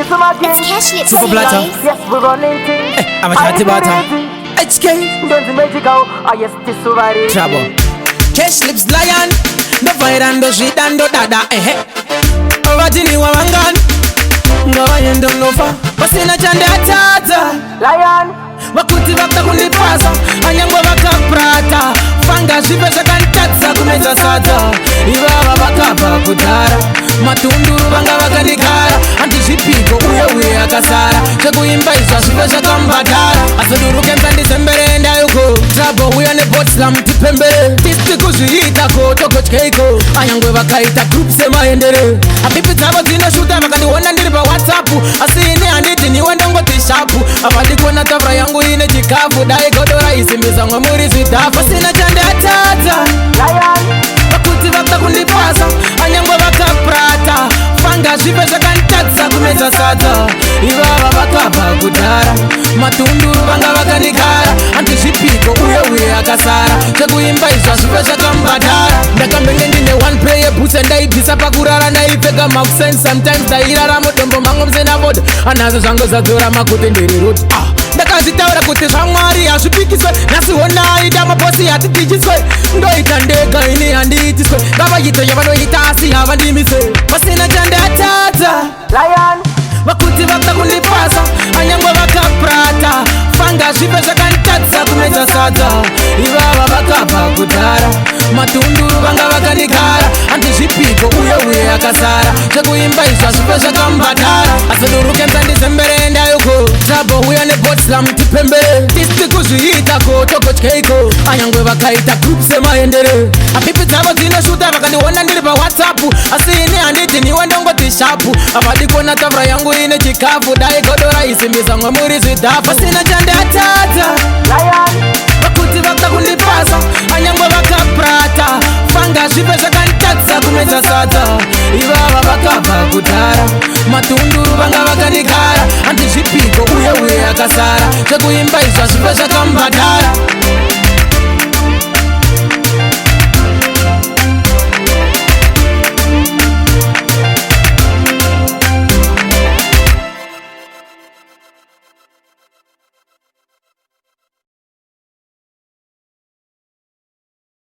It's cash lips, Super Blatter. Yes, we're running things. I'm a chatty butter. HK. Don't make it go. Ah, yes, this is right. Trouble. Cash lips lion. The fire and the shit and the dada. Ovajini wa wangan. Ngawa yendo nofa. Pasina chande atata. Lion. Wakuti wakta kunipasa. Anyangwa waka prata. Fanga shipesa kantatsa kumeza sata. Iwa wakapa kutara. Matunduru banga wakandikara. Antishipiko uye akasara. Chekuimba iswa shipesa kambadara. Asuduru kenza ndisembere enda yuko. Trouble uya ne bot slam tipembere. Tisti kushihita ko toko chkeiko. Ayangwe wakaita group sema endere. Apipi tabo zino shuta wakandi wona ndiripa WhatsApp. Asini anditi ni wendongo tishapu. Avadiko na tafra yangu ine chikafu. Dai kodora isimisa ngwamuri zitafa. Sina chande atata. Lion. Wakuti wakta kundipasa. Anyangwe wakaprata. Fanga shipesha kantatsa kumeza sata. Iwa wakapa kudara. Matunduru banga wakandikara. Antishipiko uye akasara. Chekuimba iswa shipesha kambadara. Ndakambenge ndine one prayer boots and ndaibisa pakurara ndaipfeka makusense. Sometimes ndairara mutombo mango mzena voda. Anazo zvangu zadzora makuti ndiri root. Ndakazitaura kuti zvamwari hazvipikiswe. Nhasi wona aita maposi hatidijiswe. Ndoita ndega ini handiitiswe. Ngavaite yavanoita asi havandimise. Pasina chande atata. Lion. Vakuti vakta kundipasa. Anyangwa vakaprata. Fanga zvipe zvakantatsa kumeza sadza. Ivava vakabva kudhara. Matunduru vanga vakandikara. Handizvipiko uye akasara. Chekuimba izva zvipe zvakambadara. Asiduru kenza ndisembere enda yuko. Trouble uya ne bot slam tipembere. Tisti kuzviita ko toko chkeiko. Anyangwe vakaita group sema endere. Apipi dzavo dzinoshuta vakandiona ndiri pa WhatsApp. Asi ini handiti niwe ndongoti shapu. Avadikona tafra yangu ine chikafu. Dai godora isimbisa ngwamuri zvidhafa. Sina chande atata. Lion. Vakuti vakta kundipasa. Anyangwe vakaprata. Fanga zvipe zvakantatsa kumeza sadza. Ivava vakabva kudhara. Matunduru vanga vakandikara. Handizvipiko uye akasara. Chekuimba izva zvipe zvakambadara.